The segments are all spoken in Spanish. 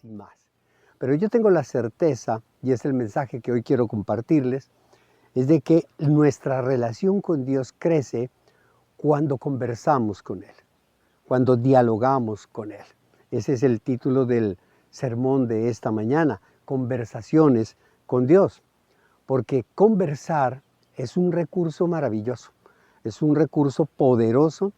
más y más. Pero yo tengo la certeza, y es el mensaje que hoy quiero compartirles, es de que nuestra relación con Dios crece cuando conversamos con Él, cuando dialogamos con Él. Ese es el título del sermón de esta mañana, Conversaciones con Dios. Porque conversar es un recurso maravilloso, es un recurso poderoso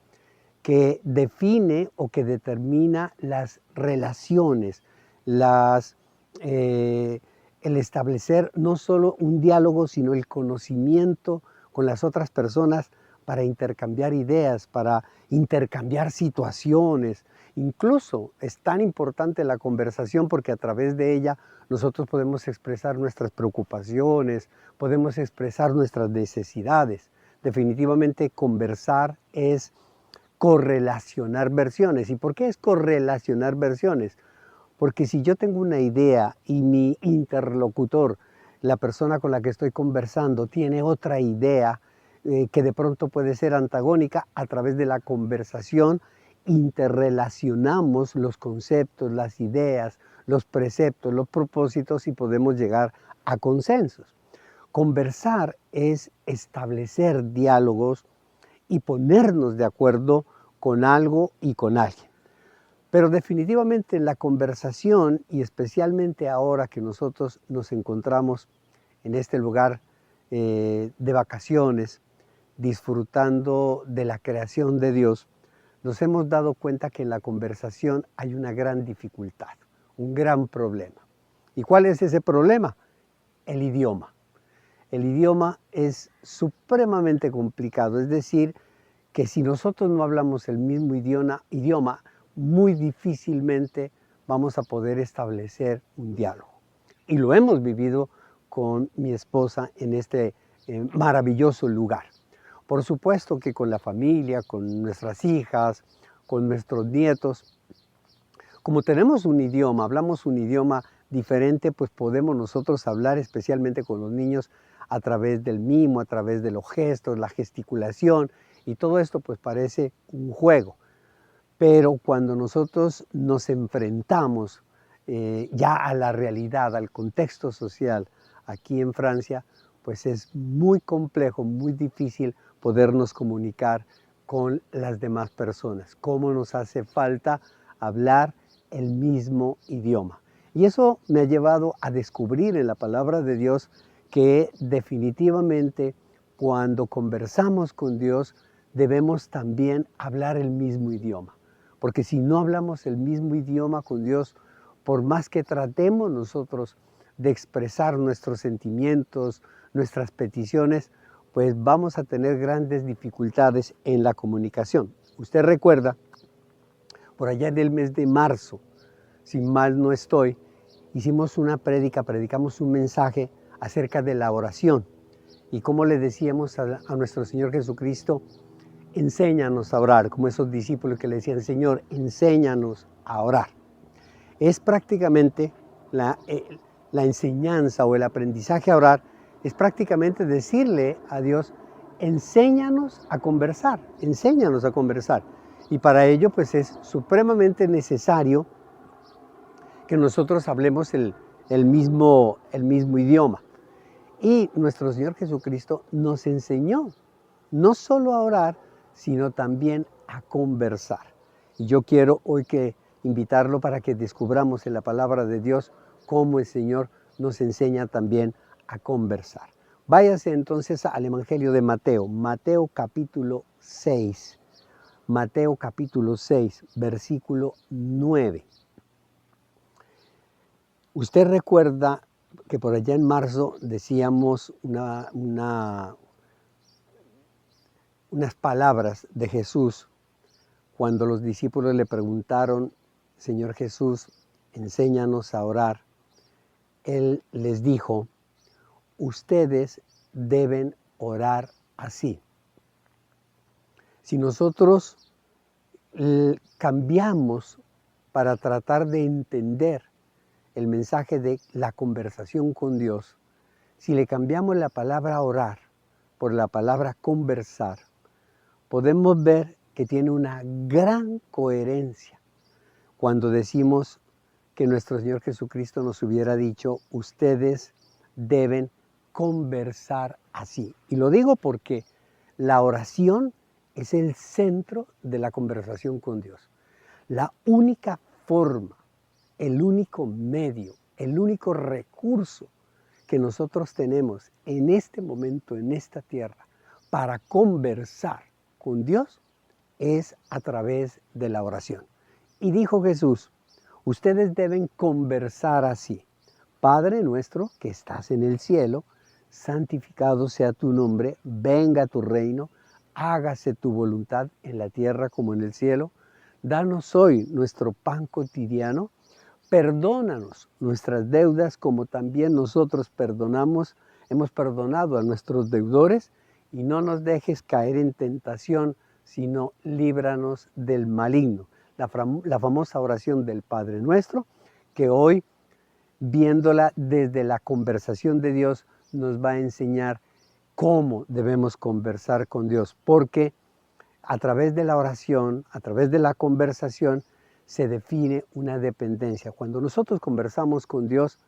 que define o que determina las relaciones, el establecer no solo un diálogo, sino el conocimiento con las otras personas para intercambiar ideas, para intercambiar situaciones. Incluso es tan importante la conversación porque a través de ella nosotros podemos expresar nuestras preocupaciones, podemos expresar nuestras necesidades. Definitivamente conversar es correlacionar versiones. ¿Y por qué es correlacionar versiones? Porque si yo tengo una idea y mi interlocutor, la persona con la que estoy conversando, tiene otra idea que de pronto puede ser antagónica, a través de la conversación interrelacionamos los conceptos, las ideas, los preceptos, los propósitos y podemos llegar a consensos. Conversar es establecer diálogos y ponernos de acuerdo con algo y con alguien. Pero definitivamente la conversación, y especialmente ahora que nosotros nos encontramos en este lugar de vacaciones, disfrutando de la creación de Dios, nos hemos dado cuenta que en la conversación hay una gran dificultad, un gran problema. ¿Y cuál es ese problema? El idioma. El idioma es supremamente complicado, es decir, que si nosotros no hablamos el mismo idioma, muy difícilmente vamos a poder establecer un diálogo. Y lo hemos vivido con mi esposa en este maravilloso lugar. Por supuesto que con la familia, con nuestras hijas, con nuestros nietos, como tenemos un idioma, hablamos un idioma diferente, pues podemos nosotros hablar especialmente con los niños a través del mimo, a través de los gestos, la gesticulación, y todo esto pues parece un juego. Pero cuando nosotros nos enfrentamos ya a la realidad, al contexto social aquí en Francia, pues es muy complejo, muy difícil podernos comunicar con las demás personas. Cómo nos hace falta hablar el mismo idioma. Y eso me ha llevado a descubrir en la palabra de Dios que definitivamente cuando conversamos con Dios debemos también hablar el mismo idioma. Porque si no hablamos el mismo idioma con Dios, por más que tratemos nosotros de expresar nuestros sentimientos, nuestras peticiones, pues vamos a tener grandes dificultades en la comunicación. Usted recuerda, por allá en el mes de marzo, si mal no estoy, hicimos una predicamos un mensaje acerca de la oración y cómo le decíamos a nuestro Señor Jesucristo, enséñanos a orar, como esos discípulos que le decían, Señor, enséñanos a orar. Es prácticamente la enseñanza o el aprendizaje a orar, es prácticamente decirle a Dios, enséñanos a conversar, enséñanos a conversar. Y para ello pues es supremamente necesario que nosotros hablemos el mismo idioma. Y nuestro Señor Jesucristo nos enseñó no solo a orar, sino también a conversar. Y yo quiero hoy invitarlo para que descubramos en la palabra de Dios cómo el Señor nos enseña también a conversar. Váyase entonces al Evangelio de Mateo, Mateo capítulo 6, Mateo capítulo 6, versículo 9. Usted recuerda que por allá en marzo decíamos unas palabras de Jesús cuando los discípulos le preguntaron, Señor Jesús, enséñanos a orar. Él les dijo, ustedes deben orar así. Si nosotros cambiamos para tratar de entender el mensaje de la conversación con Dios, si le cambiamos la palabra orar por la palabra conversar, podemos ver que tiene una gran coherencia cuando decimos que nuestro Señor Jesucristo nos hubiera dicho, ustedes deben conversar así. Y lo digo porque la oración es el centro de la conversación con Dios. La única forma, el único medio, el único recurso que nosotros tenemos en este momento, en esta tierra, para conversar con Dios, es a través de la oración. Y dijo Jesús, ustedes deben conversar así. Padre nuestro que estás en el cielo, santificado sea tu nombre, venga tu reino, hágase tu voluntad en la tierra como en el cielo. Danos hoy nuestro pan cotidiano, perdónanos nuestras deudas como también nosotros hemos perdonado a nuestros deudores, y no nos dejes caer en tentación, sino líbranos del maligno. La famosa oración del Padre Nuestro, que hoy, viéndola desde la conversación de Dios, nos va a enseñar cómo debemos conversar con Dios, porque a través de la oración, a través de la conversación, se define una dependencia. Cuando nosotros conversamos con Dios,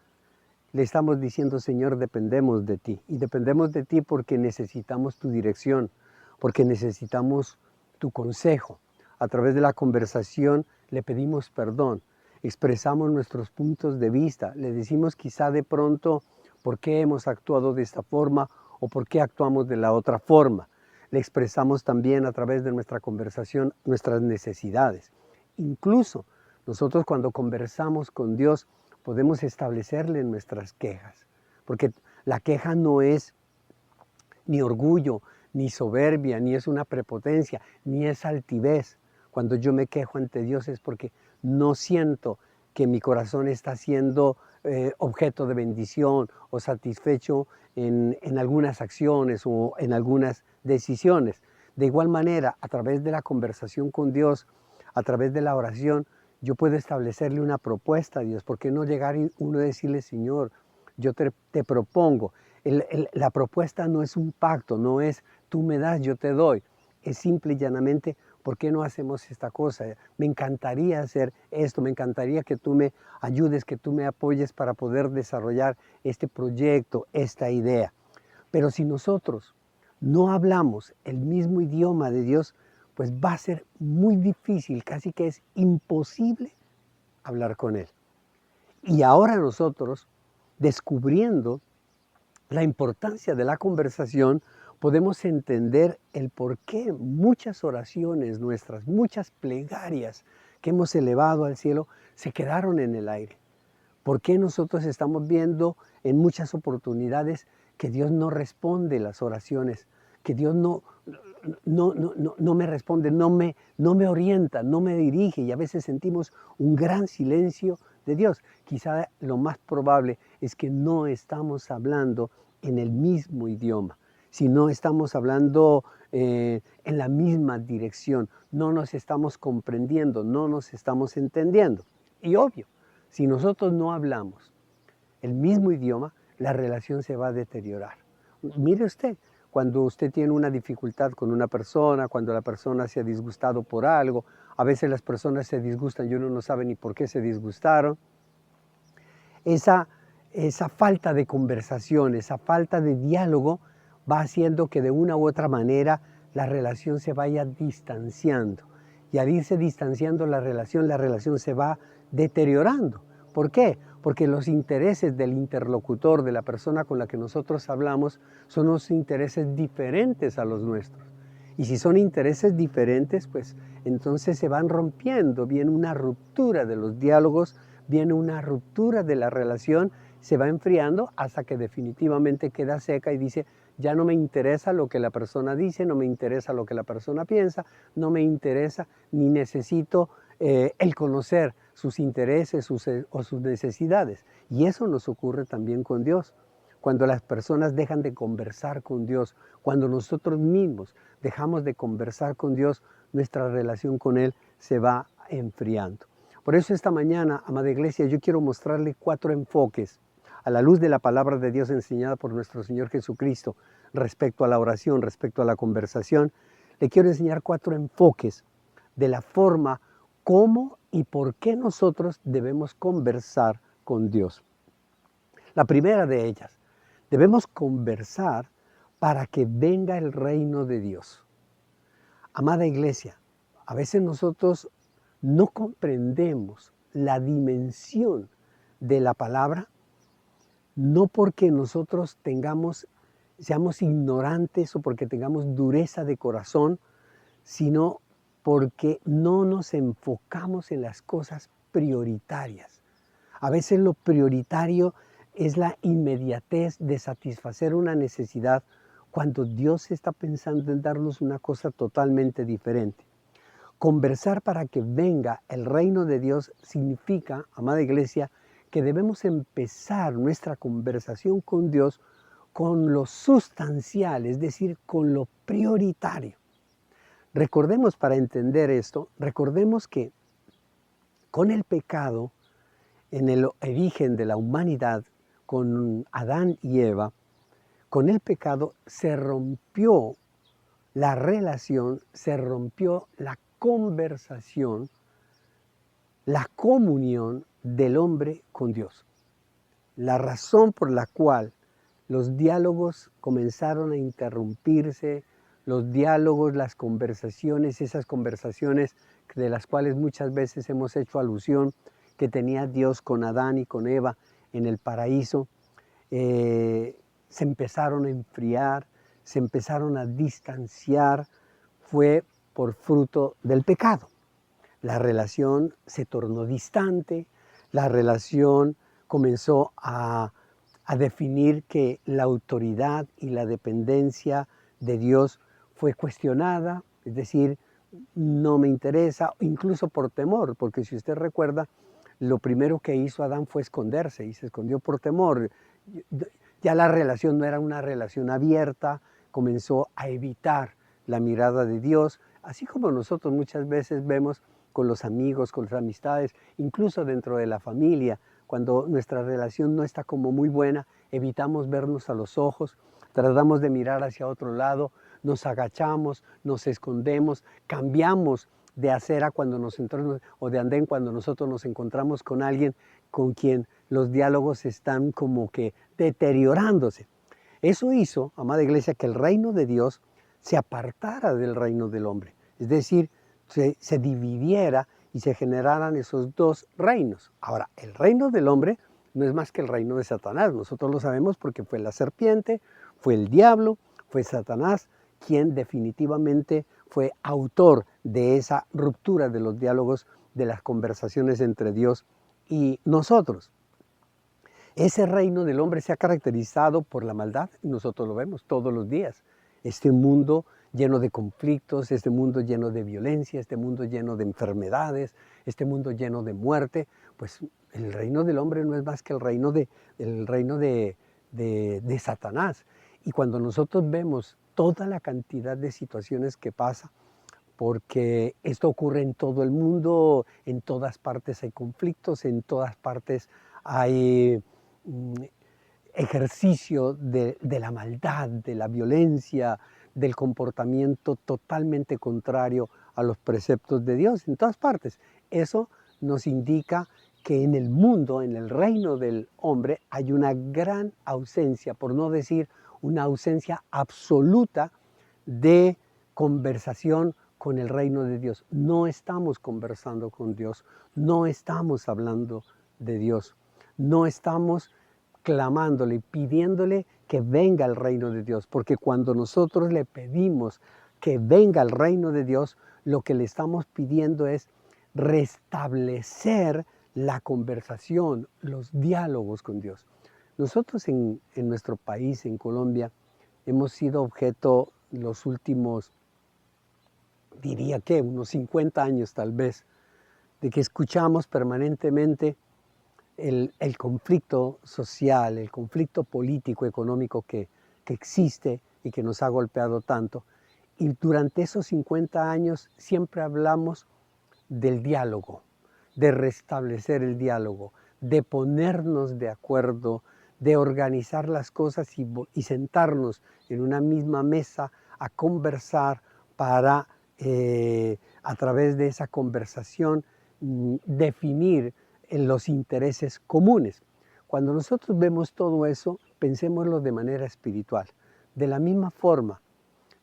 le estamos diciendo, Señor, dependemos de ti. Y dependemos de ti porque necesitamos tu dirección, porque necesitamos tu consejo. A través de la conversación le pedimos perdón, expresamos nuestros puntos de vista, le decimos quizá de pronto por qué hemos actuado de esta forma o por qué actuamos de la otra forma. Le expresamos también a través de nuestra conversación nuestras necesidades. Incluso nosotros cuando conversamos con Dios podemos establecerle nuestras quejas, porque la queja no es ni orgullo, ni soberbia, ni es una prepotencia, ni es altivez. Cuando yo me quejo ante Dios es porque no siento que mi corazón está siendo objeto de bendición o satisfecho en algunas acciones o en algunas decisiones. De igual manera, a través de la conversación con Dios, a través de la oración, yo puedo establecerle una propuesta a Dios. ¿Por qué no llegar y uno decirle, Señor, yo te propongo? La propuesta no es un pacto, no es tú me das, yo te doy. Es simple y llanamente, ¿por qué no hacemos esta cosa? Me encantaría hacer esto, me encantaría que tú me ayudes, que tú me apoyes para poder desarrollar este proyecto, esta idea. Pero si nosotros no hablamos el mismo idioma de Dios, pues va a ser muy difícil, casi que es imposible hablar con Él. Y ahora nosotros, descubriendo la importancia de la conversación, podemos entender el por qué muchas oraciones nuestras, muchas plegarias que hemos elevado al cielo, se quedaron en el aire. ¿Por qué nosotros estamos viendo en muchas oportunidades que Dios no responde las oraciones? Que Dios no me responde, no me orienta, no me dirige, y a veces sentimos un gran silencio de Dios. Quizá lo más probable es que no estamos hablando en el mismo idioma, si no estamos hablando en la misma dirección, no nos estamos comprendiendo, no nos estamos entendiendo. Y obvio, si nosotros no hablamos el mismo idioma, la relación se va a deteriorar. Mire usted, cuando usted tiene una dificultad con una persona, cuando la persona se ha disgustado por algo, a veces las personas se disgustan y uno no sabe ni por qué se disgustaron. Esa falta de conversación, esa falta de diálogo va haciendo que de una u otra manera la relación se vaya distanciando. Y al irse distanciando la relación se va deteriorando. ¿Por qué? Porque los intereses del interlocutor, de la persona con la que nosotros hablamos, son unos intereses diferentes a los nuestros. Y si son intereses diferentes, pues entonces se van rompiendo, viene una ruptura de los diálogos, viene una ruptura de la relación, se va enfriando hasta que definitivamente queda seca y dice, ya no me interesa lo que la persona dice, no me interesa lo que la persona piensa, no me interesa ni necesito el conocer sus intereses o sus necesidades. Y eso nos ocurre también con Dios. Cuando las personas dejan de conversar con Dios, cuando nosotros mismos dejamos de conversar con Dios, nuestra relación con Él se va enfriando. Por eso esta mañana, amada iglesia, yo quiero mostrarle 4 enfoques a la luz de la palabra de Dios enseñada por nuestro Señor Jesucristo respecto a la oración, respecto a la conversación. Le quiero enseñar 4 enfoques de la forma cómo y por qué nosotros debemos conversar con Dios. La primera de ellas, debemos conversar para que venga el reino de Dios. Amada iglesia, a veces nosotros no comprendemos la dimensión de la palabra, no porque nosotros seamos ignorantes o porque tengamos dureza de corazón, sino porque no nos enfocamos en las cosas prioritarias. A veces lo prioritario es la inmediatez de satisfacer una necesidad cuando Dios está pensando en darnos una cosa totalmente diferente. Conversar para que venga el reino de Dios significa, amada iglesia, que debemos empezar nuestra conversación con Dios con lo sustancial, es decir, con lo prioritario. Recordemos, para entender esto, recordemos que con el pecado, en el origen de la humanidad, con Adán y Eva, con el pecado se rompió la relación, se rompió la conversación, la comunión del hombre con Dios. La razón por la cual los diálogos comenzaron a interrumpirse, los diálogos, las conversaciones, esas conversaciones de las cuales muchas veces hemos hecho alusión, que tenía Dios con Adán y con Eva en el paraíso, se empezaron a enfriar, se empezaron a distanciar, fue por fruto del pecado. La relación se tornó distante, la relación comenzó a definir que la autoridad y la dependencia de Dios fue cuestionada, es decir, no me interesa, incluso por temor, porque si usted recuerda, lo primero que hizo Adán fue esconderse y se escondió por temor. Ya la relación no era una relación abierta, comenzó a evitar la mirada de Dios, así como nosotros muchas veces vemos con los amigos, con las amistades, incluso dentro de la familia, cuando nuestra relación no está como muy buena, evitamos vernos a los ojos, tratamos de mirar hacia otro lado, nos agachamos, nos escondemos, cambiamos de acera cuando nos encontramos, o de andén cuando nosotros nos encontramos con alguien con quien los diálogos están como que deteriorándose. Eso hizo, amada iglesia, que el reino de Dios se apartara del reino del hombre, es decir, se dividiera y se generaran esos dos reinos. Ahora, el reino del hombre no es más que el reino de Satanás. Nosotros lo sabemos porque fue la serpiente, fue el diablo, fue Satanás quien definitivamente fue autor de esa ruptura de los diálogos, de las conversaciones entre Dios y nosotros. Ese reino del hombre se ha caracterizado por la maldad y nosotros lo vemos todos los días. Este mundo lleno de conflictos, este mundo lleno de violencia, este mundo lleno de enfermedades, este mundo lleno de muerte, pues el reino del hombre no es más que el reino de Satanás. Y cuando nosotros vemos toda la cantidad de situaciones que pasa, porque esto ocurre en todo el mundo, en todas partes hay conflictos, en todas partes hay ejercicio de la maldad, de la violencia, del comportamiento totalmente contrario a los preceptos de Dios, en todas partes. Eso nos indica que en el mundo, en el reino del hombre, hay una gran ausencia, por no decir una ausencia absoluta de conversación con el reino de Dios. No estamos conversando con Dios, no estamos hablando de Dios, no estamos clamándole, pidiéndole que venga el reino de Dios, porque cuando nosotros le pedimos que venga el reino de Dios, lo que le estamos pidiendo es restablecer la conversación, los diálogos con Dios. Nosotros en nuestro país, en Colombia, hemos sido objeto los últimos, diría que unos 50 años tal vez, de que escuchamos permanentemente el conflicto social, el conflicto político, económico que existe y que nos ha golpeado tanto. Y durante esos 50 años siempre hablamos del diálogo, de restablecer el diálogo, de ponernos de acuerdo, de organizar las cosas y sentarnos en una misma mesa a conversar para, a través de esa conversación, definir los intereses comunes. Cuando nosotros vemos todo eso, pensémoslo de manera espiritual. De la misma forma,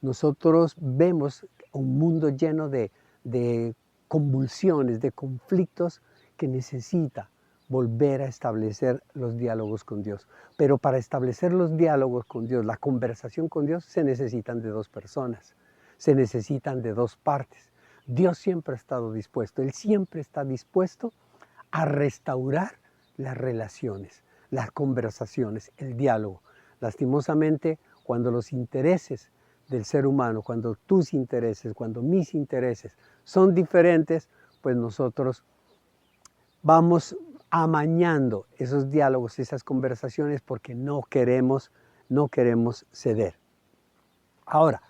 nosotros vemos un mundo lleno de convulsiones, de conflictos que necesita volver a establecer los diálogos con Dios. Pero para establecer los diálogos con Dios, la conversación con Dios, se necesitan de dos personas, se necesitan de dos partes. Dios siempre ha estado dispuesto, Él siempre está dispuesto a restaurar las relaciones, las conversaciones, el diálogo. Lastimosamente, cuando los intereses del ser humano, cuando tus intereses, cuando mis intereses son diferentes, pues nosotros vamos amañando esos diálogos, esas conversaciones, porque no queremos ceder. Ahora,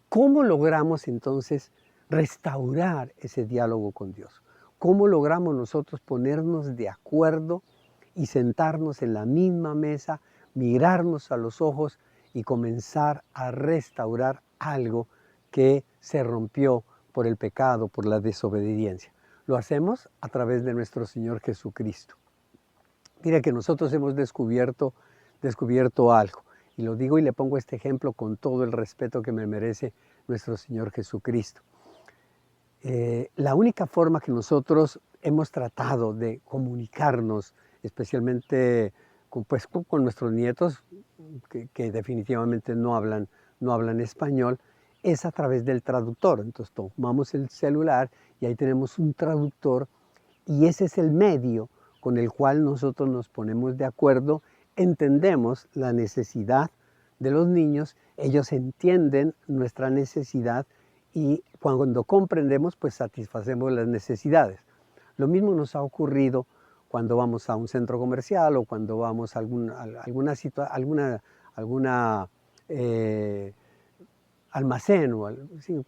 ¿cómo logramos entonces restaurar ese diálogo con Dios? ¿Cómo logramos nosotros ponernos de acuerdo y sentarnos en la misma mesa, mirarnos a los ojos y comenzar a restaurar algo que se rompió por el pecado, por la desobediencia? Lo hacemos a través de nuestro Señor Jesucristo. Mira que nosotros hemos descubierto algo. Y lo digo y le pongo este ejemplo con todo el respeto que me merece nuestro Señor Jesucristo. La única forma que nosotros hemos tratado de comunicarnos, especialmente con nuestros nietos, que definitivamente no hablan español, es a través del traductor. Entonces tomamos el celular y ahí tenemos un traductor y ese es el medio con el cual nosotros nos ponemos de acuerdo, entendemos la necesidad de los niños, ellos entienden nuestra necesidad y cuando comprendemos, pues satisfacemos las necesidades. Lo mismo nos ha ocurrido cuando vamos a un centro comercial o cuando vamos a alguna almacén o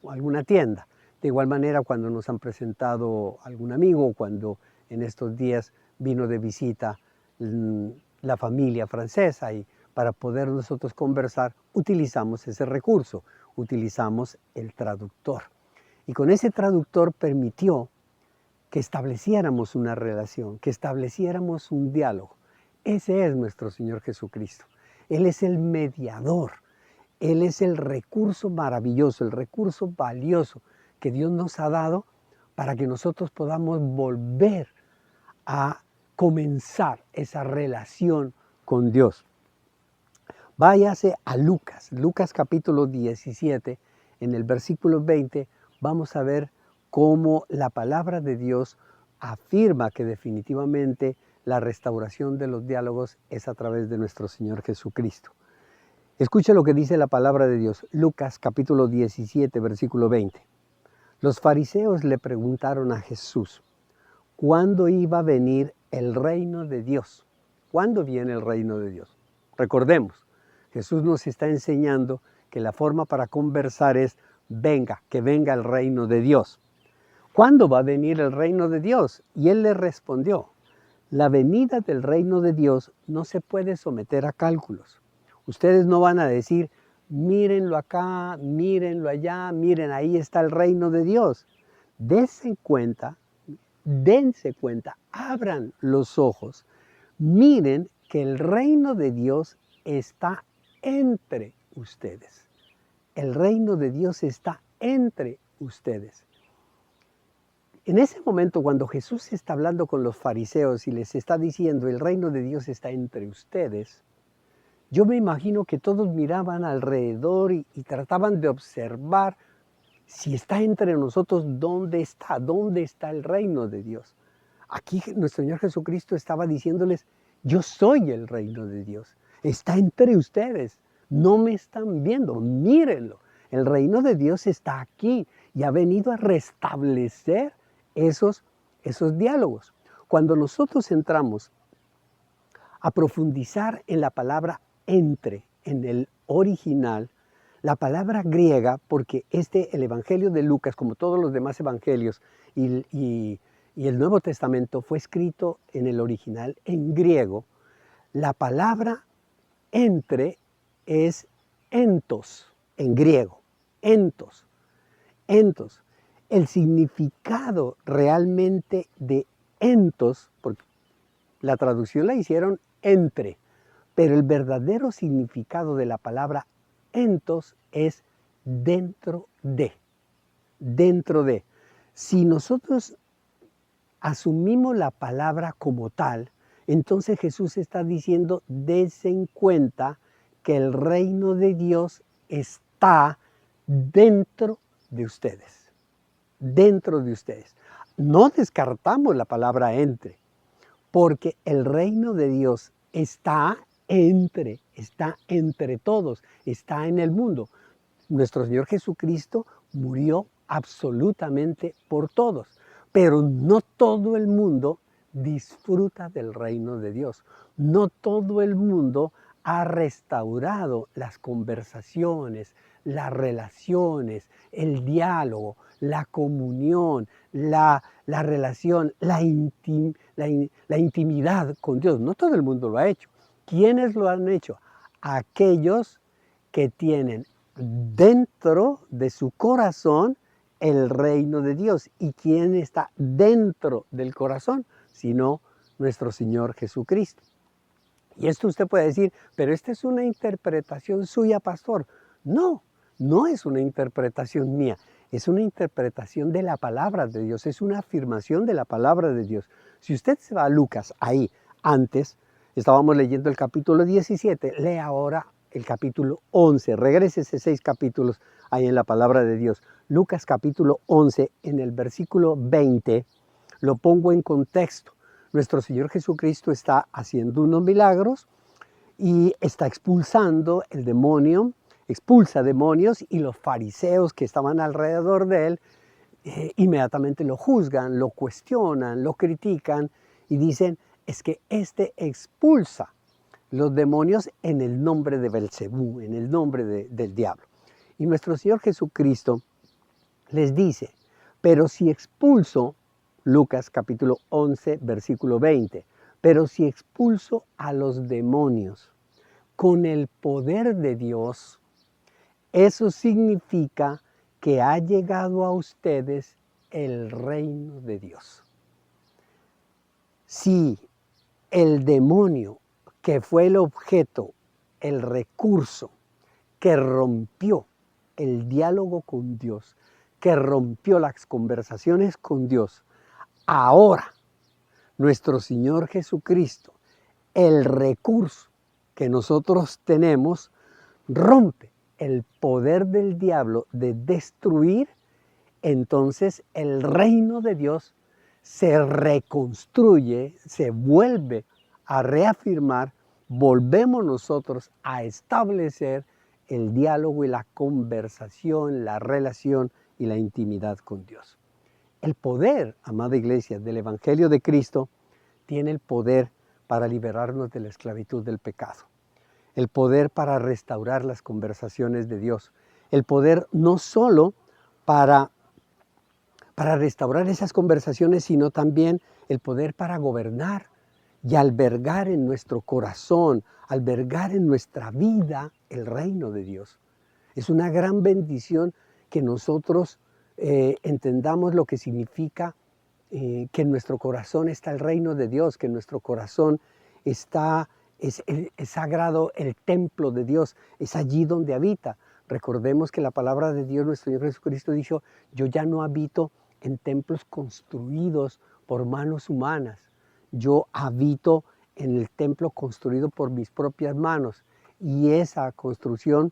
alguna tienda. De igual manera, cuando nos han presentado algún amigo o cuando en estos días vino de visita la familia francesa y para poder nosotros conversar utilizamos ese recurso, utilizamos el traductor. Y con ese traductor permitió que estableciéramos una relación, que estableciéramos un diálogo. Ese es nuestro Señor Jesucristo. Él es el mediador. Él es el recurso maravilloso, el recurso valioso que Dios nos ha dado para que nosotros podamos volver a comenzar esa relación con Dios. Váyase a Lucas capítulo 17, en el versículo 20, vamos a ver cómo la palabra de Dios afirma que definitivamente la restauración de los diálogos es a través de nuestro Señor Jesucristo. Escuche lo que dice la palabra de Dios, Lucas capítulo 17, versículo 20. Los fariseos le preguntaron a Jesús, ¿cuándo iba a venir el reino de Dios? ¿Cuándo viene el reino de Dios? Recordemos, Jesús nos está enseñando que la forma para conversar es, que venga el reino de Dios. ¿Cuándo va a venir el reino de Dios? Y él le respondió, la venida del reino de Dios no se puede someter a cálculos. Ustedes no van a decir, mírenlo acá, mírenlo allá, miren, ahí está el reino de Dios. Dense cuenta, abran los ojos, miren que el reino de Dios está entre ustedes. El reino de Dios está entre ustedes. En ese momento, cuando Jesús está hablando con los fariseos y les está diciendo, el reino de Dios está entre ustedes, yo me imagino que todos miraban alrededor y trataban de observar si está entre nosotros, ¿dónde está? ¿Dónde está el reino de Dios? Aquí nuestro Señor Jesucristo estaba diciéndoles, yo soy el reino de Dios. Está entre ustedes. No me están viendo, mírenlo. El reino de Dios está aquí y ha venido a restablecer esos diálogos. Cuando nosotros entramos a profundizar en la palabra entre, en el original, la palabra griega, porque el Evangelio de Lucas, como todos los demás evangelios y el Nuevo Testamento, fue escrito en el original en griego, la palabra entre es entos en griego, entos. El significado realmente de entos, porque la traducción la hicieron entre, pero el verdadero significado de la palabra entos es dentro de, dentro de. Si nosotros asumimos la palabra como tal, entonces Jesús está diciendo, dense en cuenta que el reino de Dios está dentro de ustedes, dentro de ustedes. No descartamos la palabra entre, porque el reino de Dios está entre todos, está en el mundo. Nuestro Señor Jesucristo murió absolutamente por todos, pero no todo el mundo disfruta del reino de Dios. No todo el mundo ha restaurado las conversaciones, las relaciones, el diálogo, la comunión, la relación, la intimidad con Dios. No todo el mundo lo ha hecho. ¿Quiénes lo han hecho? Aquellos que tienen dentro de su corazón el reino de Dios. ¿Y quién está dentro del corazón? Sino nuestro Señor Jesucristo. Y esto usted puede decir, pero esta es una interpretación suya, pastor. No, no es una interpretación mía. Es una interpretación de la palabra de Dios. Es una afirmación de la palabra de Dios. Si usted se va a Lucas, ahí, antes, estábamos leyendo el capítulo 17, lee ahora el capítulo 11. Regrésese 6 capítulos ahí en la palabra de Dios. Lucas capítulo 11, en el versículo 20, lo pongo en contexto. Nuestro Señor Jesucristo está haciendo unos milagros y está expulsando el demonio, expulsa demonios, y los fariseos que estaban alrededor de él inmediatamente lo juzgan, lo cuestionan, lo critican y dicen, es que este expulsa los demonios en el nombre de Belcebú, en el nombre del diablo. Y nuestro Señor Jesucristo les dice, pero si expulso, Lucas capítulo 11, versículo 20, pero si expulso a los demonios con el poder de Dios, eso significa que ha llegado a ustedes el reino de Dios. Si el demonio, que fue el objeto, el recurso que rompió el diálogo con Dios, que rompió las conversaciones con Dios, ahora nuestro Señor Jesucristo, el recurso que nosotros tenemos, rompe el poder del diablo de destruir, entonces el reino de Dios se reconstruye, se vuelve a reafirmar, volvemos nosotros a establecer el diálogo y la conversación, la relación y la intimidad con Dios. El poder, amada iglesia, del Evangelio de Cristo tiene el poder para liberarnos de la esclavitud del pecado, el poder para restaurar las conversaciones de Dios, el poder no solo para restaurar esas conversaciones, sino también el poder para gobernar y albergar en nuestro corazón, albergar en nuestra vida el reino de Dios. Es una gran bendición que nosotros entendamos lo que significa que en nuestro corazón está el reino de Dios, que en nuestro corazón está, es sagrado el templo de Dios, es allí donde habita. Recordemos que la palabra de Dios, nuestro Señor Jesucristo, dijo, yo ya no habito en templos construidos por manos humanas, yo habito en el templo construido por mis propias manos, y esa construcción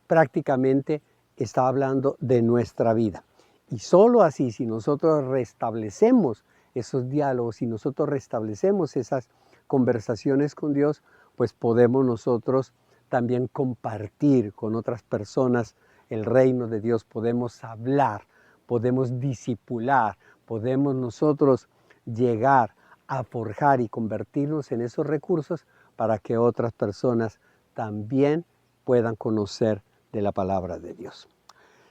prácticamente está hablando de nuestra vida. Y solo así, si nosotros restablecemos esos diálogos, si nosotros restablecemos esas conversaciones con Dios, pues podemos nosotros también compartir con otras personas el reino de Dios, podemos hablar, podemos discipular, podemos nosotros llegar a forjar y convertirnos en esos recursos para que otras personas también puedan conocer de la palabra de Dios.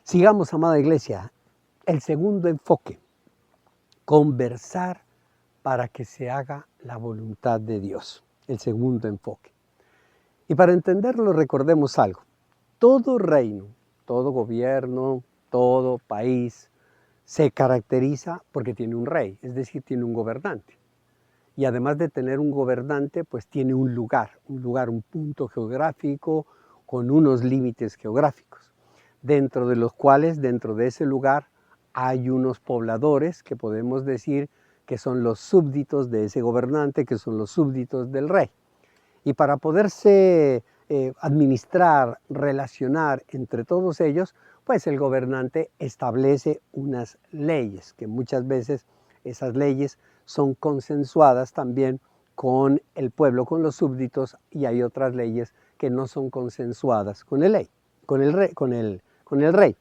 Sigamos, amada iglesia, el segundo enfoque, conversar para que se haga la voluntad de Dios, el segundo enfoque. Y para entenderlo recordemos algo, todo reino, todo gobierno, todo país, se caracteriza porque tiene un rey, es decir, tiene un gobernante. Y además de tener un gobernante, pues tiene un lugar, un punto geográfico con unos límites geográficos, dentro de los cuales, dentro de ese lugar, hay unos pobladores que podemos decir que son los súbditos de ese gobernante, que son los súbditos del rey. Y para poderse administrar, relacionar entre todos ellos, pues el gobernante establece unas leyes, que muchas veces esas leyes son consensuadas también con el pueblo, con los súbditos, y hay otras leyes que no son consensuadas con el rey, con el rey.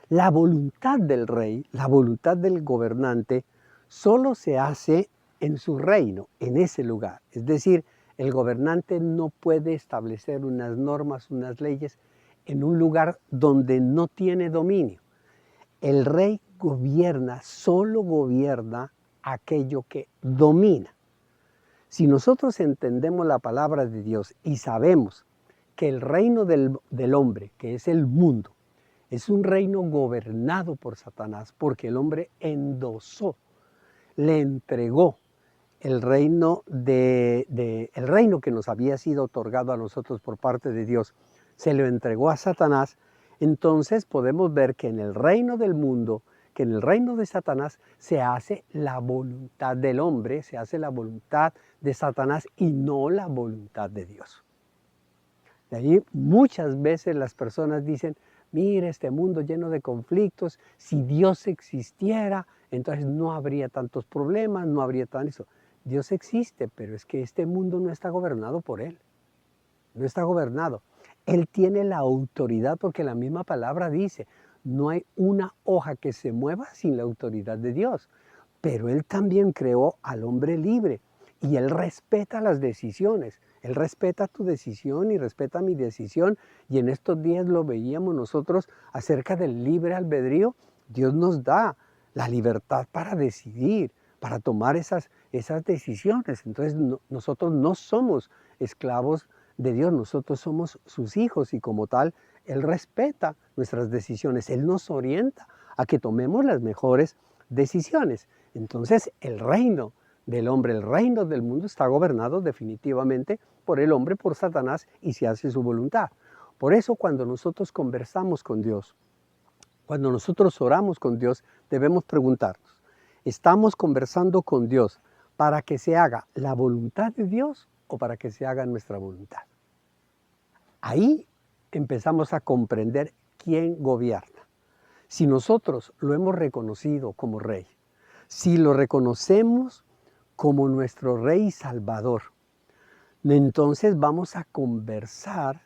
La voluntad del rey, la voluntad del gobernante, solo se hace en su reino, en ese lugar. Es decir, el gobernante no puede establecer unas normas, unas leyes en un lugar donde no tiene dominio. El rey gobierna, solo gobierna aquello que domina. Si nosotros entendemos la palabra de Dios y sabemos que el reino del hombre, que es el mundo, es un reino gobernado por Satanás, porque el hombre endosó, le entregó el reino, el reino que nos había sido otorgado a nosotros por parte de Dios, se lo entregó a Satanás. Entonces podemos ver que en el reino del mundo, que en el reino de Satanás se hace la voluntad del hombre, se hace la voluntad de Satanás y no la voluntad de Dios. De ahí muchas veces las personas dicen, mire este mundo lleno de conflictos, si Dios existiera, entonces no habría tantos problemas, no habría tan eso. Dios existe, pero es que este mundo no está gobernado por Él, no está gobernado. Él tiene la autoridad porque la misma palabra dice, no hay una hoja que se mueva sin la autoridad de Dios, pero Él también creó al hombre libre y Él respeta las decisiones. Él respeta tu decisión y respeta mi decisión. Y en estos días lo veíamos nosotros acerca del libre albedrío. Dios nos da la libertad para decidir, para tomar esas decisiones. Entonces nosotros no somos esclavos de Dios, nosotros somos sus hijos y como tal, Él respeta nuestras decisiones. Él nos orienta a que tomemos las mejores decisiones. Entonces el reino del hombre, el reino del mundo está gobernado definitivamente por el hombre, por Satanás, y se hace su voluntad. Por eso cuando nosotros conversamos con Dios, cuando nosotros oramos con Dios, debemos preguntarnos, ¿estamos conversando con Dios para que se haga la voluntad de Dios o para que se haga nuestra voluntad? Ahí empezamos a comprender quién gobierna. Si nosotros lo hemos reconocido como Rey, si lo reconocemos como nuestro Rey y Salvador, entonces vamos a conversar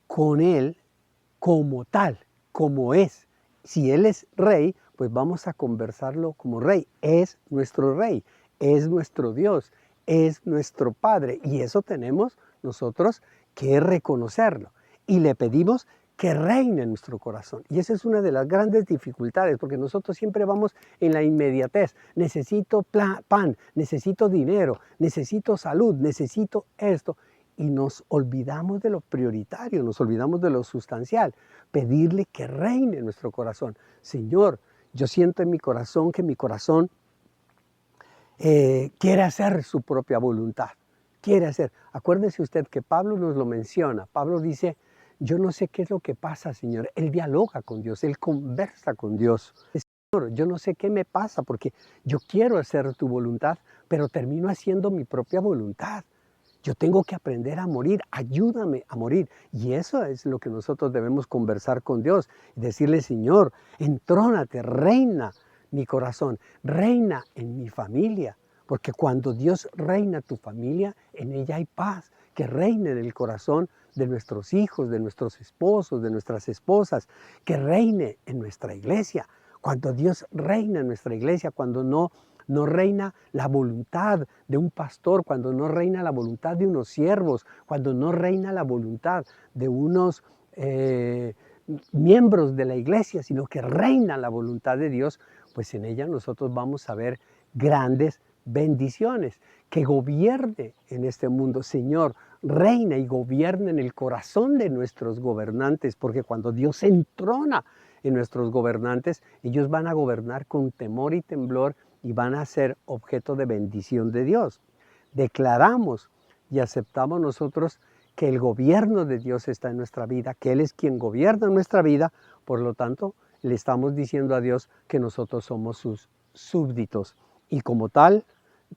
con Él como tal, como es. Si Él es Rey, pues vamos a conversarlo como Rey. Es nuestro Rey, es nuestro Dios, es nuestro Padre. Y eso tenemos nosotros que reconocerlo. Y le pedimos que reine en nuestro corazón. Y esa es una de las grandes dificultades, porque nosotros siempre vamos en la inmediatez. Necesito pan, necesito dinero, necesito salud, necesito esto. Y nos olvidamos de lo prioritario, nos olvidamos de lo sustancial. Pedirle que reine en nuestro corazón. Señor, yo siento en mi corazón que mi corazón quiere hacer su propia voluntad. Quiere hacer. Acuérdese usted que Pablo nos lo menciona. Pablo dice, yo no sé qué es lo que pasa, Señor. Él dialoga con Dios, él conversa con Dios. Señor, yo no sé qué me pasa porque yo quiero hacer tu voluntad, pero termino haciendo mi propia voluntad. Yo tengo que aprender a morir, ayúdame a morir. Y eso es lo que nosotros debemos conversar con Dios. Y decirle, Señor, entrónate, reina mi corazón, reina en mi familia. Porque cuando Dios reina tu familia, en ella hay paz. Que reine en el corazón de nuestros hijos, de nuestros esposos, de nuestras esposas. Que reine en nuestra iglesia. Cuando Dios reina en nuestra iglesia, cuando no reina la voluntad de un pastor, cuando no reina la voluntad de unos siervos, cuando no reina la voluntad de unos miembros de la iglesia, sino que reina la voluntad de Dios, pues en ella nosotros vamos a ver grandes bendiciones. Que gobierne en este mundo, Señor, reina y gobierna en el corazón de nuestros gobernantes, porque cuando Dios se entrona en nuestros gobernantes, ellos van a gobernar con temor y temblor y van a ser objeto de bendición de Dios. Declaramos y aceptamos nosotros que el gobierno de Dios está en nuestra vida, que Él es quien gobierna nuestra vida, por lo tanto, le estamos diciendo a Dios que nosotros somos sus súbditos y como tal,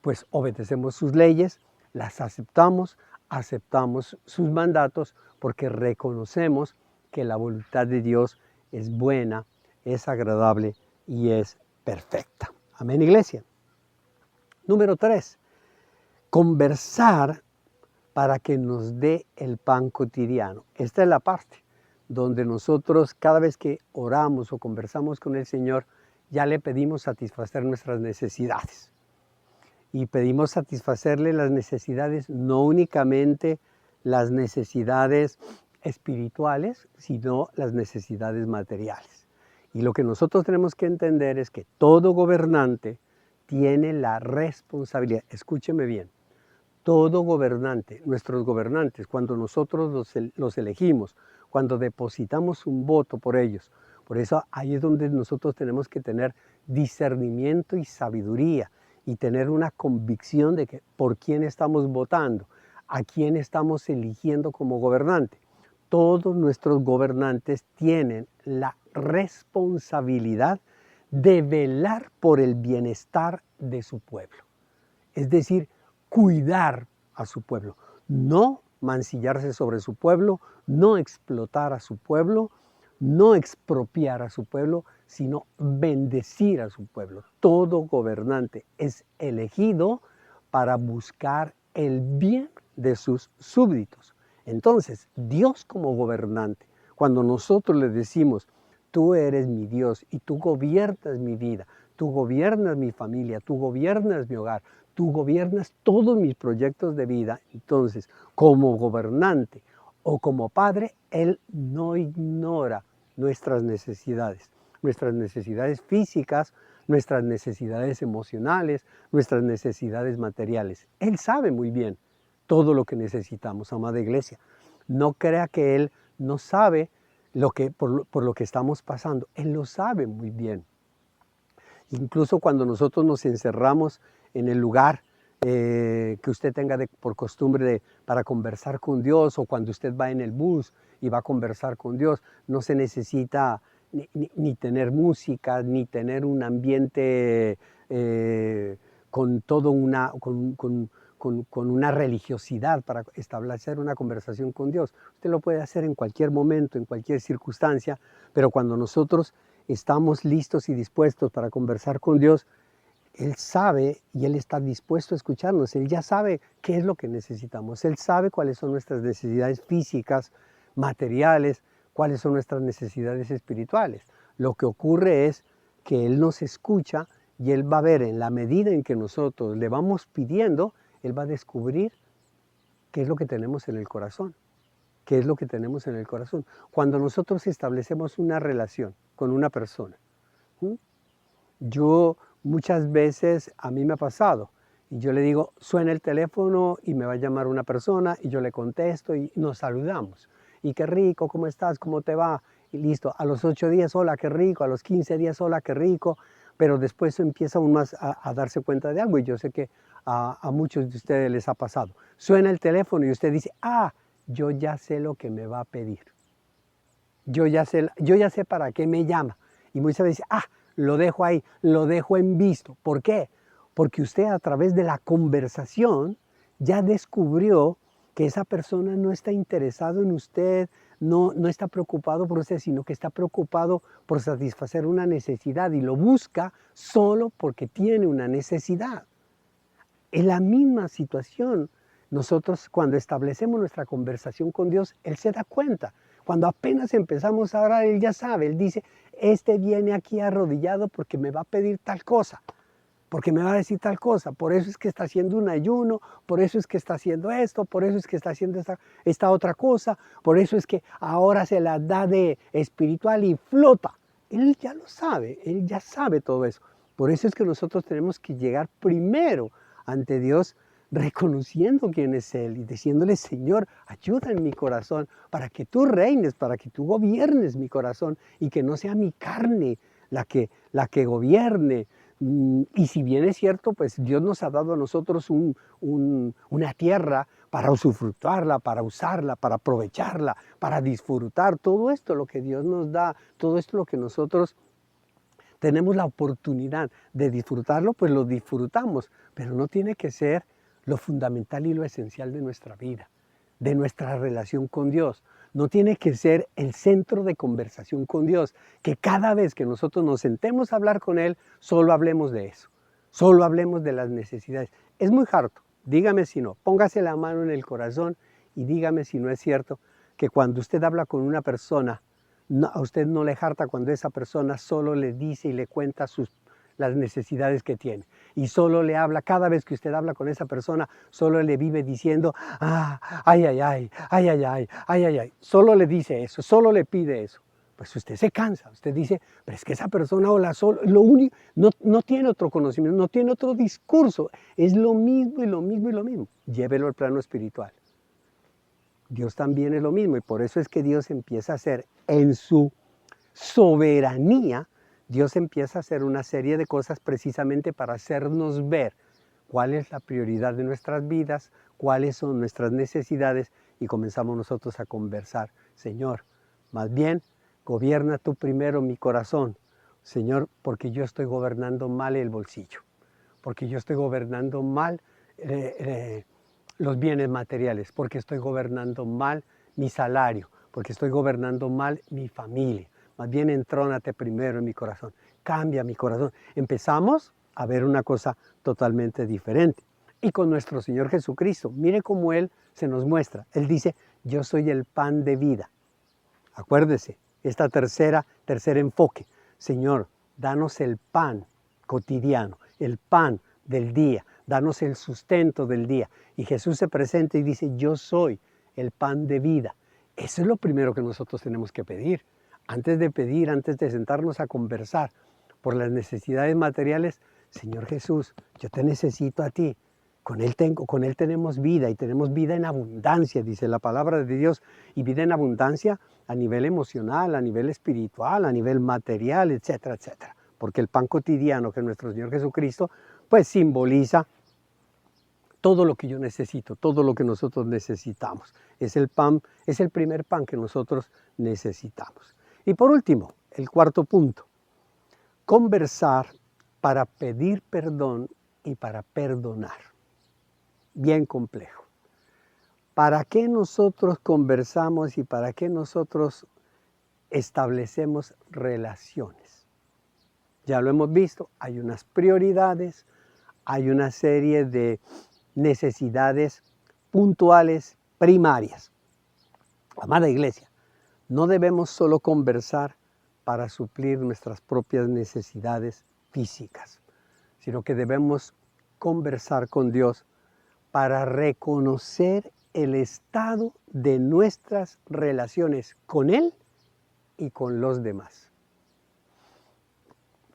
pues obedecemos sus leyes, las aceptamos, aceptamos sus mandatos porque reconocemos que la voluntad de Dios es buena, es agradable y es perfecta. Amén, iglesia. Número 3, conversar para que nos dé el pan cotidiano. Esta es la parte donde nosotros cada vez que oramos o conversamos con el Señor, ya le pedimos satisfacer nuestras necesidades. Y pedimos satisfacerle las necesidades, no únicamente las necesidades espirituales, sino las necesidades materiales. Y lo que nosotros tenemos que entender es que todo gobernante tiene la responsabilidad, escúcheme bien, todo gobernante, nuestros gobernantes, cuando nosotros los elegimos, cuando depositamos un voto por ellos, por eso ahí es donde nosotros tenemos que tener discernimiento y sabiduría y tener una convicción de que por quién estamos votando, a quién estamos eligiendo como gobernante. Todos nuestros gobernantes tienen la responsabilidad de velar por el bienestar de su pueblo. Es decir, cuidar a su pueblo, no mancillarse sobre su pueblo, no explotar a su pueblo, no expropiar a su pueblo, sino bendecir a su pueblo. Todo gobernante es elegido para buscar el bien de sus súbditos. Entonces, Dios como gobernante, cuando nosotros le decimos, tú eres mi Dios y tú gobiernas mi vida, tú gobiernas mi familia, tú gobiernas mi hogar, tú gobiernas todos mis proyectos de vida, entonces, como gobernante o como padre, Él no ignora nuestras necesidades físicas, nuestras necesidades emocionales, nuestras necesidades materiales. Él sabe muy bien todo lo que necesitamos, amada iglesia. No crea que Él no sabe por lo que estamos pasando. Él lo sabe muy bien. Incluso cuando nosotros nos encerramos en el lugar que usted tenga por costumbre para conversar con Dios, o cuando usted va en el bus y va a conversar con Dios, no se necesita ni tener música, ni tener un ambiente con una religiosidad para establecer una conversación con Dios. Usted lo puede hacer en cualquier momento, en cualquier circunstancia, pero cuando nosotros estamos listos y dispuestos para conversar con Dios, Él sabe y Él está dispuesto a escucharnos. Él ya sabe qué es lo que necesitamos. Él sabe cuáles son nuestras necesidades físicas, materiales, cuáles son nuestras necesidades espirituales. Lo que ocurre es que Él nos escucha y Él va a ver en la medida en que nosotros le vamos pidiendo, Él va a descubrir qué es lo que tenemos en el corazón. ¿Qué es lo que tenemos en el corazón? Cuando nosotros establecemos una relación con una persona, yo muchas veces, a mí me ha pasado, y yo le digo, suena el teléfono y me va a llamar una persona y yo le contesto y nos saludamos. Y qué rico, ¿cómo estás? ¿Cómo te va? Y listo, a los 8 días, hola, qué rico, a los 15 días, hola, qué rico, pero después empieza aún más a darse cuenta de algo y yo sé que a muchos de ustedes les ha pasado. Suena el teléfono y usted dice, yo ya sé lo que me va a pedir. Yo ya sé para qué me llama. Y muchas veces dice, lo dejo ahí, lo dejo en visto. ¿Por qué? Porque usted a través de la conversación ya descubrió que esa persona no está interesado en usted, no está preocupado por usted, sino que está preocupado por satisfacer una necesidad y lo busca solo porque tiene una necesidad. En la misma situación, nosotros cuando establecemos nuestra conversación con Dios, Él se da cuenta. Cuando apenas empezamos a orar, Él ya sabe, Él dice, este viene aquí arrodillado porque me va a pedir tal cosa, porque me va a decir tal cosa, por eso es que está haciendo un ayuno, por eso es que está haciendo esto, por eso es que está haciendo esta otra cosa, por eso es que ahora se la da de espiritual y flota. Él ya lo sabe, Él ya sabe todo eso. Por eso es que nosotros tenemos que llegar primero ante Dios reconociendo quién es Él y diciéndole, Señor, ayuda en mi corazón para que tú reines, para que tú gobiernes mi corazón y que no sea mi carne la que gobierne. Y si bien es cierto, pues Dios nos ha dado a nosotros una tierra para usufructuarla, para usarla, para aprovecharla, para disfrutar. Todo esto lo que Dios nos da, todo esto lo que nosotros tenemos la oportunidad de disfrutarlo, pues lo disfrutamos, pero no tiene que ser lo fundamental y lo esencial de nuestra vida, de nuestra relación con Dios. No tiene que ser el centro de conversación con Dios, que cada vez que nosotros nos sentemos a hablar con Él, solo hablemos de eso, solo hablemos de las necesidades. Es muy harto, dígame si no, póngase la mano en el corazón y dígame si no es cierto que cuando usted habla con una persona, a usted no le harta cuando esa persona solo le dice y le cuenta las necesidades que tiene. Y solo le habla, cada vez que usted habla con esa persona, solo le vive diciendo, ay, ay, ay, ay, ay, ay, ay, ay, ay. Solo le dice eso, solo le pide eso. Pues usted se cansa, usted dice, pero es que esa persona lo único, no tiene otro conocimiento, no tiene otro discurso, es lo mismo y lo mismo y lo mismo. Llévelo al plano espiritual. Dios también es lo mismo y por eso es que Dios empieza a hacer en su soberanía, Dios empieza a hacer una serie de cosas precisamente para hacernos ver cuál es la prioridad de nuestras vidas, cuáles son nuestras necesidades y comenzamos nosotros a conversar. Señor, más bien, gobierna tú primero mi corazón, Señor, porque yo estoy gobernando mal el bolsillo, porque yo estoy gobernando mal los bienes materiales, porque estoy gobernando mal mi salario, porque estoy gobernando mal mi familia. Más bien entrónate primero en mi corazón, cambia mi corazón. Empezamos a ver una cosa totalmente diferente. Y con nuestro Señor Jesucristo, mire cómo Él se nos muestra. Él dice, yo soy el pan de vida. Acuérdese, esta tercer enfoque. Señor, danos el pan cotidiano, el pan del día, danos el sustento del día. Y Jesús se presenta y dice, yo soy el pan de vida. Eso es lo primero que nosotros tenemos que pedir. Antes de sentarnos a conversar por las necesidades materiales, Señor Jesús, yo te necesito a ti. Con Él tenemos vida y tenemos vida en abundancia, dice la palabra de Dios, y vida en abundancia a nivel emocional, a nivel espiritual, a nivel material, etcétera, etcétera. Porque el pan cotidiano que nuestro Señor Jesucristo, pues simboliza todo lo que yo necesito, todo lo que nosotros necesitamos. Es el primer pan que nosotros necesitamos. Y por último, el cuarto punto, conversar para pedir perdón y para perdonar. Bien complejo. ¿Para qué nosotros conversamos y para qué nosotros establecemos relaciones? Ya lo hemos visto, hay unas prioridades, hay una serie de necesidades puntuales, primarias. Amada iglesia, no debemos solo conversar para suplir nuestras propias necesidades físicas, sino que debemos conversar con Dios para reconocer el estado de nuestras relaciones con Él y con los demás.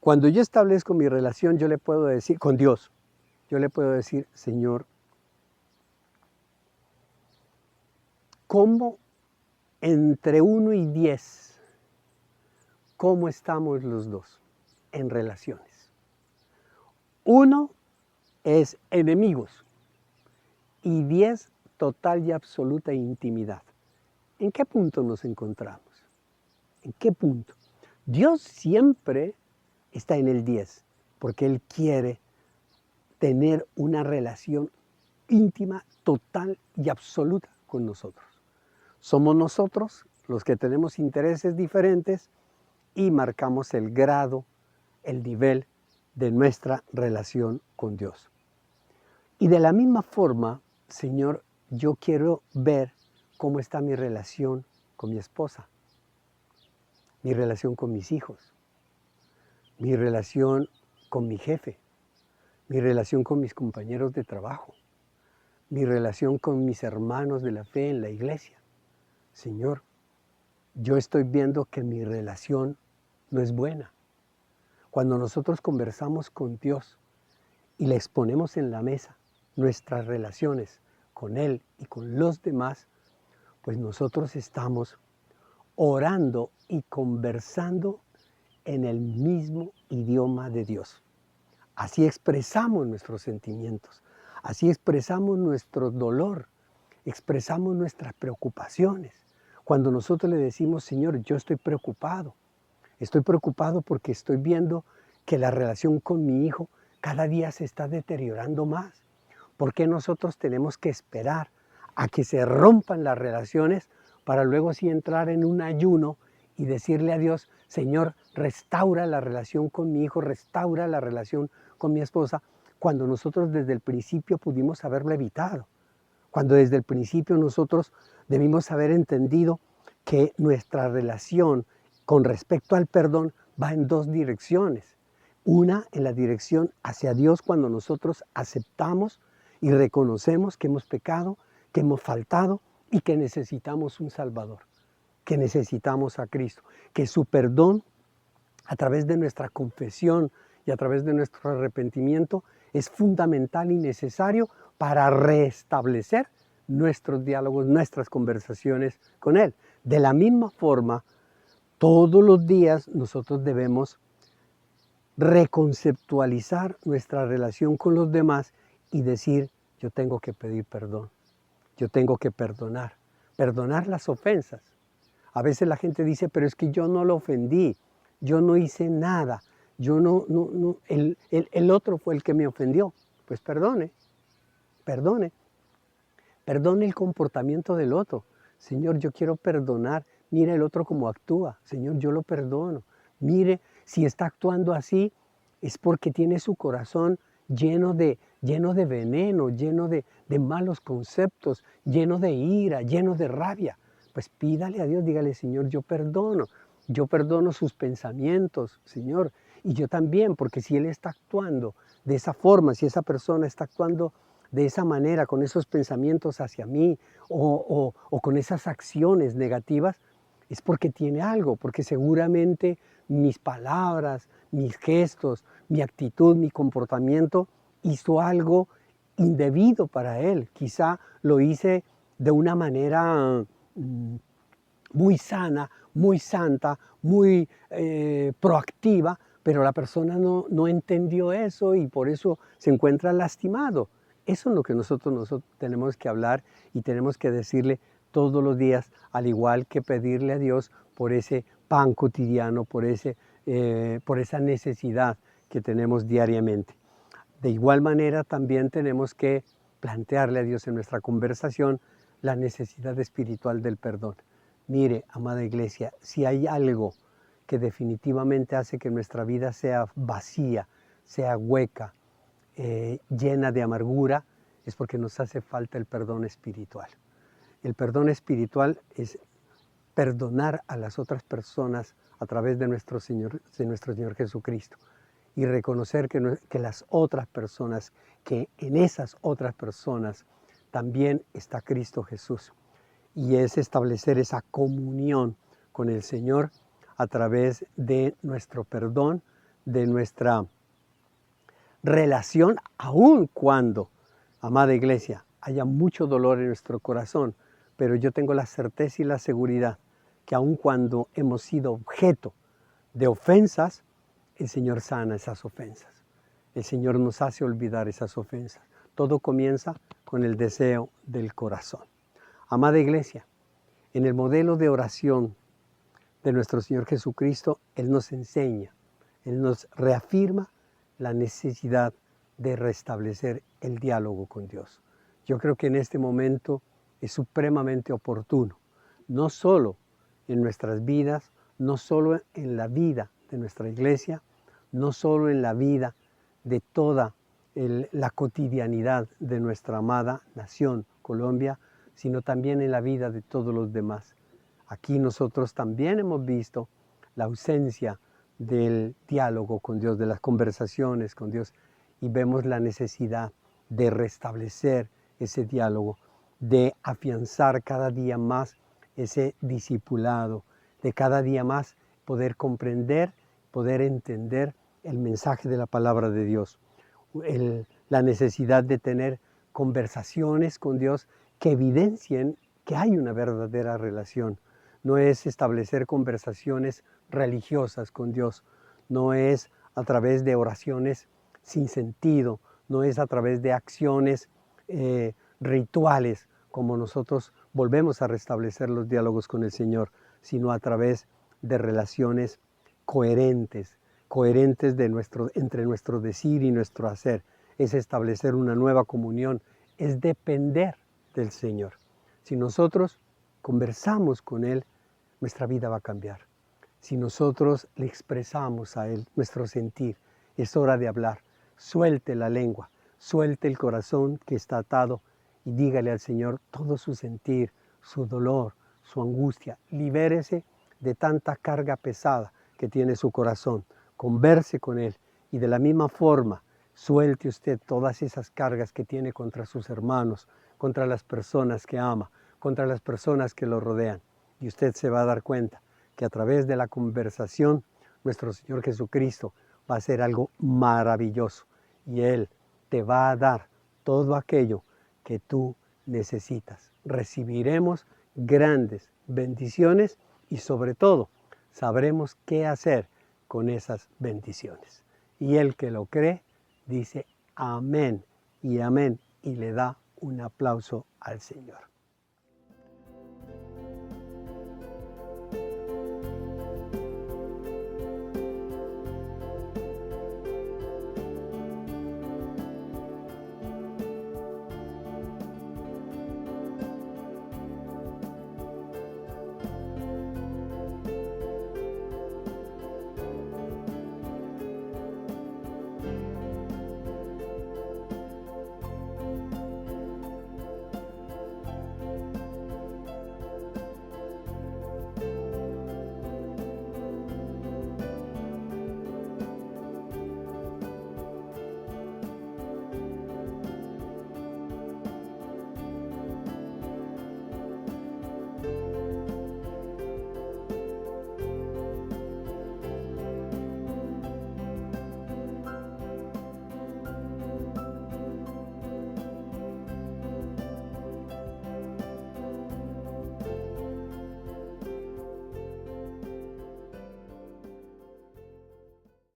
Cuando yo establezco mi relación, yo le puedo decir, con Dios, yo le puedo decir, Señor, ¿cómo entre 1 y 10, cómo estamos los dos en relaciones? 1 es enemigos y 10 total y absoluta intimidad. ¿En qué punto nos encontramos? ¿En qué punto? Dios siempre está en el 10 porque Él quiere tener una relación íntima, total y absoluta con nosotros. Somos nosotros los que tenemos intereses diferentes y marcamos el grado, el nivel de nuestra relación con Dios. Y de la misma forma, Señor, yo quiero ver cómo está mi relación con mi esposa, mi relación con mis hijos, mi relación con mi jefe, mi relación con mis compañeros de trabajo, mi relación con mis hermanos de la fe en la iglesia. Señor, yo estoy viendo que mi relación no es buena. Cuando nosotros conversamos con Dios y le exponemos en la mesa, nuestras relaciones con Él y con los demás, pues nosotros estamos orando y conversando en el mismo idioma de Dios. Así expresamos nuestros sentimientos, así expresamos nuestro dolor, expresamos nuestras preocupaciones. Cuando nosotros le decimos, Señor, yo estoy preocupado porque estoy viendo que la relación con mi hijo cada día se está deteriorando más. ¿Por qué nosotros tenemos que esperar a que se rompan las relaciones para luego sí entrar en un ayuno y decirle a Dios, Señor, restaura la relación con mi hijo, restaura la relación con mi esposa, cuando nosotros desde el principio pudimos haberlo evitado? Cuando desde el principio nosotros debimos haber entendido que nuestra relación con respecto al perdón va en dos direcciones. Una, en la dirección hacia Dios, cuando nosotros aceptamos y reconocemos que hemos pecado, que hemos faltado y que necesitamos un Salvador, que necesitamos a Cristo, que su perdón a través de nuestra confesión y a través de nuestro arrepentimiento es fundamental y necesario para restablecer nuestros diálogos, nuestras conversaciones con Él. De la misma forma, todos los días nosotros debemos reconceptualizar nuestra relación con los demás y decir, yo tengo que pedir perdón, yo tengo que perdonar las ofensas. A veces la gente dice, pero es que yo no lo ofendí, yo no hice nada, el otro fue el que me ofendió. Pues perdone el comportamiento del otro. Señor, yo quiero perdonar, mire el otro cómo actúa, Señor, yo lo perdono. Mire, si está actuando así, es porque tiene su corazón lleno de veneno, lleno de malos conceptos, lleno de ira, lleno de rabia. Pues pídale a Dios, dígale, Señor, yo perdono sus pensamientos, Señor, y yo también, porque si Él está actuando de esa forma, si esa persona está actuando de esa manera, con esos pensamientos hacia mí o con esas acciones negativas, es porque tiene algo, porque seguramente mis palabras, mis gestos, mi actitud, mi comportamiento hizo algo indebido para Él. Quizá lo hice de una manera muy sana, muy santa, muy proactiva, pero la persona no entendió eso y por eso se encuentra lastimado. Eso es lo que nosotros tenemos que hablar y tenemos que decirle todos los días, al igual que pedirle a Dios por ese pan cotidiano, por esa necesidad que tenemos diariamente. De igual manera también tenemos que plantearle a Dios en nuestra conversación la necesidad espiritual del perdón. Mire, amada iglesia, si hay algo que definitivamente hace que nuestra vida sea vacía, sea hueca, llena de amargura, es porque nos hace falta el perdón espiritual. El perdón espiritual es perdonar a las otras personas a través de nuestro Señor Jesucristo y reconocer que las otras personas, que en esas otras personas también está Cristo Jesús. Y es establecer esa comunión con el Señor a través de nuestro perdón, de nuestra relación, aun cuando, amada iglesia, haya mucho dolor en nuestro corazón, pero yo tengo la certeza y la seguridad que aun cuando hemos sido objeto de ofensas, el Señor sana esas ofensas. El Señor nos hace olvidar esas ofensas. Todo comienza con el deseo del corazón. Amada iglesia, en el modelo de oración de nuestro Señor Jesucristo, Él nos enseña, Él nos reafirma la necesidad de restablecer el diálogo con Dios. Yo creo que en este momento es supremamente oportuno, no solo en nuestras vidas, no solo en la vida de nuestra iglesia, no solo en la vida de toda la cotidianidad de nuestra amada nación, Colombia, sino también en la vida de todos los demás. Aquí nosotros también hemos visto la ausencia del diálogo con Dios, de las conversaciones con Dios, y vemos la necesidad de restablecer ese diálogo, de afianzar cada día más ese discipulado, de cada día más poder comprender, poder entender el mensaje de la palabra de Dios, la necesidad de tener conversaciones con Dios que evidencien que hay una verdadera relación. No es establecer conversaciones religiosas con Dios, no es a través de oraciones sin sentido, no es a través de acciones rituales como nosotros volvemos a restablecer los diálogos con el Señor, sino a través de relaciones coherentes, entre nuestro decir y nuestro hacer. Es establecer una nueva comunión, es depender del Señor. Si nosotros conversamos con Él, nuestra vida va a cambiar. Si nosotros le expresamos a Él nuestro sentir, es hora de hablar. Suelte la lengua, suelte el corazón que está atado y dígale al Señor todo su sentir, su dolor, su angustia. Libérese de tanta carga pesada que tiene su corazón. Converse con Él y de la misma forma suelte usted todas esas cargas que tiene contra sus hermanos, contra las personas que ama, contra las personas que lo rodean. Y usted se va a dar cuenta que a través de la conversación nuestro Señor Jesucristo va a hacer algo maravilloso y Él te va a dar todo aquello que tú necesitas. Recibiremos grandes bendiciones y sobre todo sabremos qué hacer con esas bendiciones. Y el que lo cree dice amén y amén y le da un aplauso al Señor.